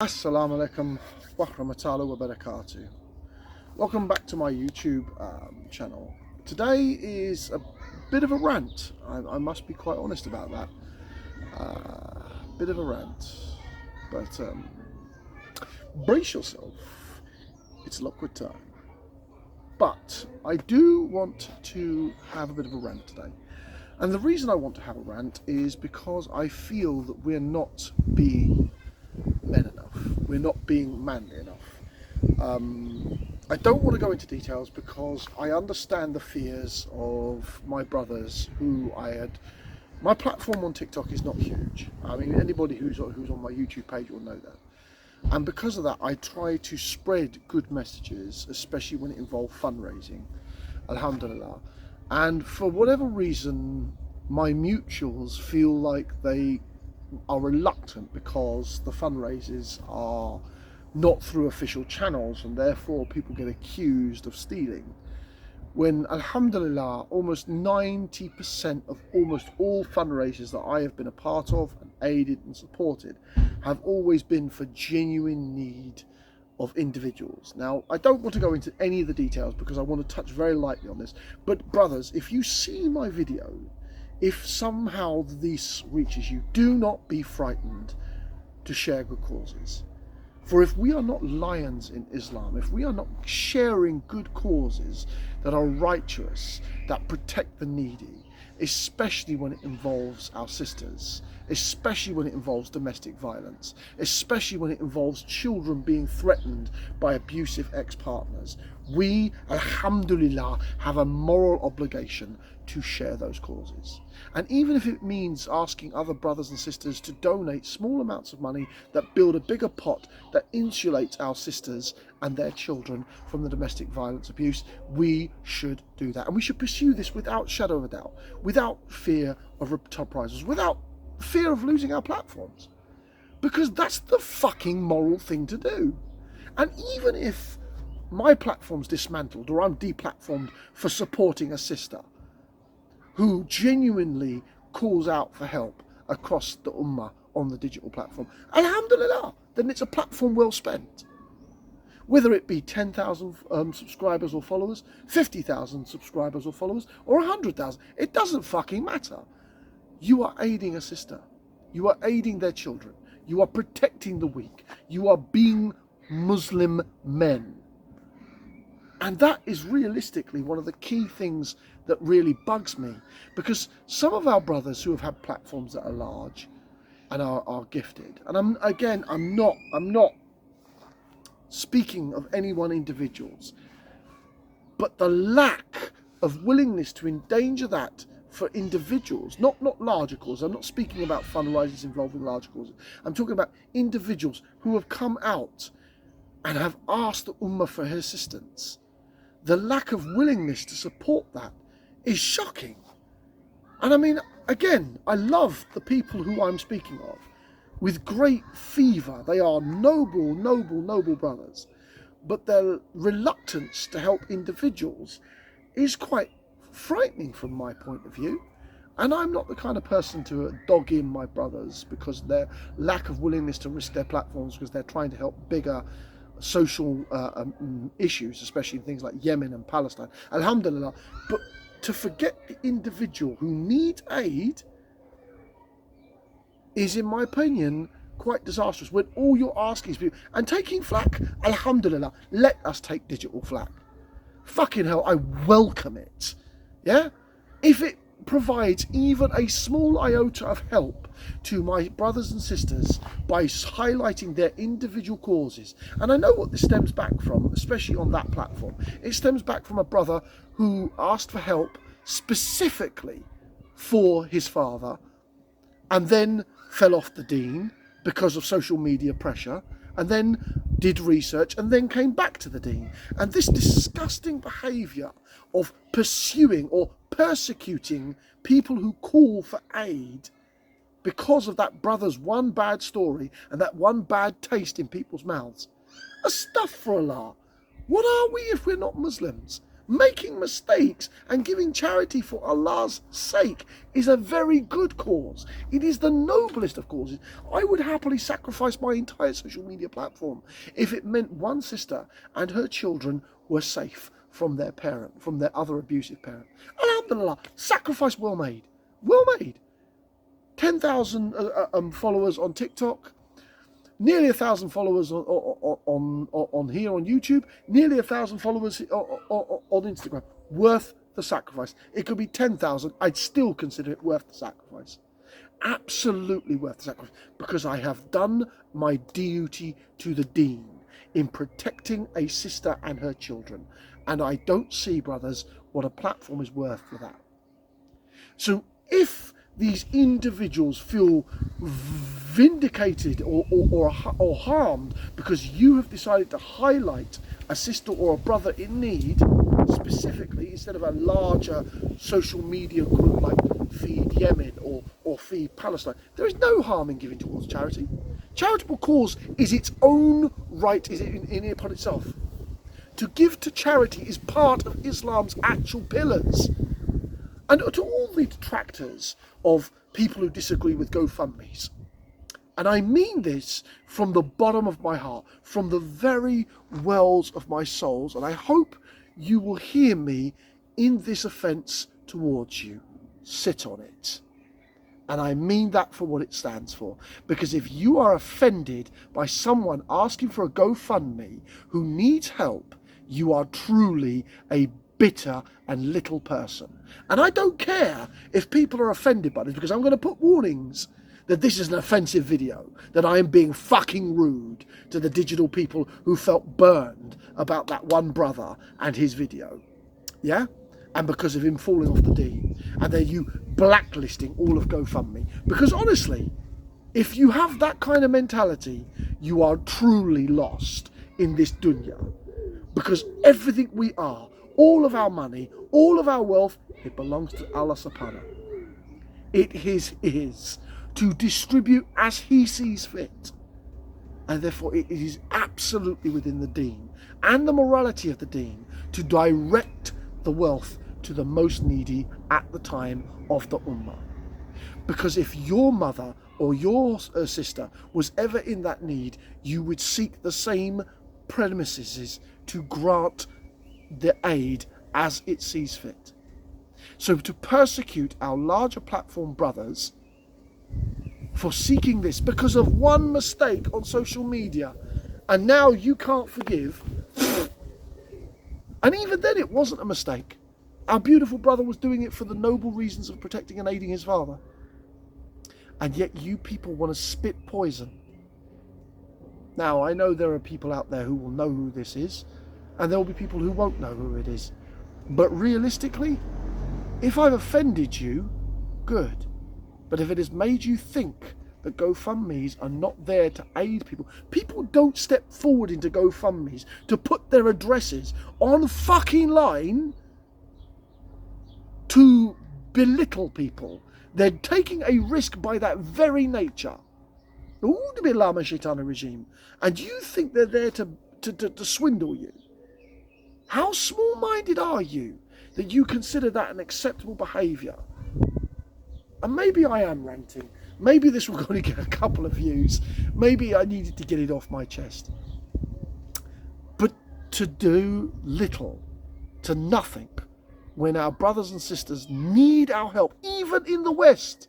Assalamu alaikum wa rahmatullahi wa barakatuh. Welcome back to my YouTube channel. Today is a bit of a rant. I must be quite honest about that. Bit of a rant. But brace yourself. It's lockwood time. But I do want to have a bit of a rant today. And the reason I want to have a rant is because I feel that we're not being men enough. We're not being manly enough. I don't want to go into details because I understand the fears of my brothers who my platform on TikTok is not huge. I mean, anybody who's on my YouTube page will know that. And because of that, I try to spread good messages, especially when it involves fundraising. Alhamdulillah. And for whatever reason, my mutuals feel like they are reluctant because the fundraisers are not through official channels, and therefore people get accused of stealing. When alhamdulillah, almost 90% of almost all fundraisers that I have been a part of and aided and supported have always been for genuine need of individuals. Now, I don't want to go into any of the details because I want to touch very lightly on this, but brothers, if you see my video, if somehow this reaches you, do not be frightened to share good causes. For if we are not lions in Islam, if we are not sharing good causes that are righteous, that protect the needy, especially when it involves our sisters, especially when it involves domestic violence, especially when it involves children being threatened by abusive ex-partners, we, alhamdulillah, have a moral obligation to share those causes. And even if it means asking other brothers and sisters to donate small amounts of money that build a bigger pot that insulates our sisters and their children from the domestic violence abuse, we should do that. And we should pursue this without shadow of a doubt, without fear of reprisals, without fear of losing our platforms. Because that's the fucking moral thing to do. And even if my platform's dismantled or I'm deplatformed for supporting a sister who genuinely calls out for help across the ummah on the digital platform, alhamdulillah, then it's a platform well spent. Whether it be 10,000 subscribers or followers, 50,000 subscribers or followers, or 100,000, it doesn't fucking matter. You are aiding a sister. You are aiding their children. You are protecting the weak. You are being Muslim men. And that is realistically one of the key things that really bugs me, because some of our brothers who have had platforms that are large and are gifted, and I'm not speaking of any one individuals, but the lack of willingness to endanger that for individuals, not larger causes. I'm not speaking about fundraisers involving larger causes. I'm talking about individuals who have come out and have asked the ummah for her assistance. The lack of willingness to support that is shocking. And I mean, again, I love the people who I'm speaking of with great fervour. They are noble brothers. But their reluctance to help individuals is quite frightening from my point of view. And I'm not the kind of person to dog in my brothers because their lack of willingness to risk their platforms because they're trying to help bigger social issues, especially in things like Yemen and Palestine, alhamdulillah. But to forget the individual who needs aid is, in my opinion, quite disastrous. When all you're asking is people, and taking flack, alhamdulillah, let us take digital flack. Fucking hell, I welcome it. Yeah? If it provides even a small iota of help to my brothers and sisters by highlighting their individual causes. And I know what this stems back from, especially on that platform. It stems back from a brother who asked for help specifically for his father and then fell off the deen because of social media pressure, and then did research and then came back to the deen. And this disgusting behaviour of pursuing or persecuting people who call for aid because of that brother's one bad story and that one bad taste in people's mouths. Astaghfirullah. What are we if we're not Muslims? Making mistakes and giving charity for Allah's sake is a very good cause. It is the noblest of causes. I would happily sacrifice my entire social media platform if it meant one sister and her children were safe from their parent, from their other abusive parent. Alhamdulillah, sacrifice well made. Well made. 10,000 followers on TikTok, nearly 1,000 followers on here on YouTube, nearly 1,000 followers on Instagram. Worth the sacrifice. It could be 10,000. I'd still consider it worth the sacrifice. Absolutely worth the sacrifice, because I have done my duty to the deen in protecting a sister and her children. And I don't see, brothers, what a platform is worth for that. So if these individuals feel vindicated or harmed because you have decided to highlight a sister or a brother in need specifically, instead of a larger social media group like Feed Yemen or Feed Palestine, there is no harm in giving towards charity. Charitable cause is its own right, is in upon itself. To give to charity is part of Islam's actual pillars. And to all the detractors of people who disagree with GoFundMes, and I mean this from the bottom of my heart, from the very wells of my souls, and I hope you will hear me in this offence towards you. Sit on it. And I mean that for what it stands for. Because if you are offended by someone asking for a GoFundMe who needs help, you are truly a bitter and little person. And I don't care if people are offended by this, because I'm going to put warnings that this is an offensive video, that I am being fucking rude to the digital people who felt burned about that one brother and his video. Yeah? And because of him falling off the deen. And then you blacklisting all of GoFundMe. Because honestly, if you have that kind of mentality, you are truly lost in this dunya. Because everything we are, all of our money, all of our wealth, it belongs to Allah subhanahu. It is His to distribute as He sees fit. And therefore it is absolutely within the deen and the morality of the deen to direct the wealth to the most needy at the time of the ummah. Because if your mother or your sister was ever in that need, you would seek the same premises to grant the aid as it sees fit. So to persecute our larger platform brothers for seeking this because of one mistake on social media, and now you can't forgive, and even then it wasn't a mistake. Our beautiful brother was doing it for the noble reasons of protecting and aiding his father. And yet you people want to spit poison. Now, I know there are people out there who will know who this is, and there will be people who won't know who it is. But realistically, if I've offended you, good. But if it has made you think that GoFundMes are not there to aid people, people don't step forward into GoFundMes to put their addresses on fucking line to belittle people. They're taking a risk by that very nature. Regime. And you think they're there to swindle you. How small-minded are you that you consider that an acceptable behaviour? And maybe I am ranting. Maybe this will only get a couple of views. Maybe I needed to get it off my chest. But to do little, to nothing, when our brothers and sisters need our help, even in the West.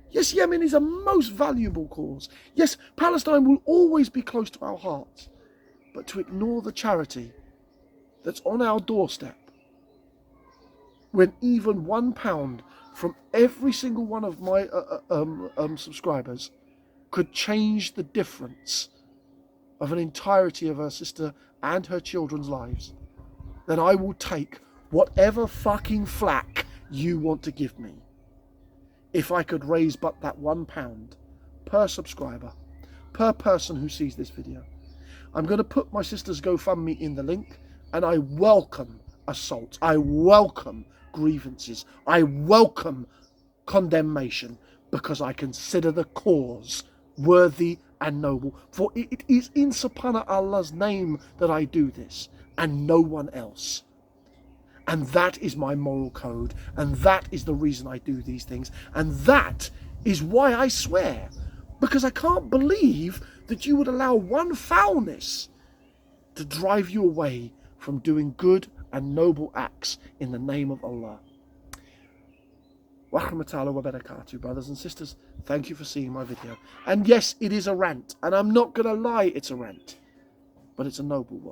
Yes, Yemen is a most valuable cause. Yes, Palestine will always be close to our hearts. But to ignore the charity that's on our doorstep, when even £1 from every single one of my subscribers could change the difference of an entirety of her sister and her children's lives, then I will take whatever fucking flack you want to give me. If I could raise but that £1 per subscriber, per person who sees this video. I'm going to put my sister's GoFundMe in the link, and I welcome assault. I welcome grievances. I welcome condemnation, because I consider the cause worthy and noble. For it is in subhanahu Allah's name that I do this, and no one else. And that is my moral code. And that is the reason I do these things. And that is why I swear. Because I can't believe that you would allow one foulness to drive you away from doing good and noble acts in the name of Allah. Wa rahmatullahi wa barakatuh, brothers and sisters. Thank you for seeing my video. And yes, it is a rant. And I'm not going to lie, it's a rant. But it's a noble one.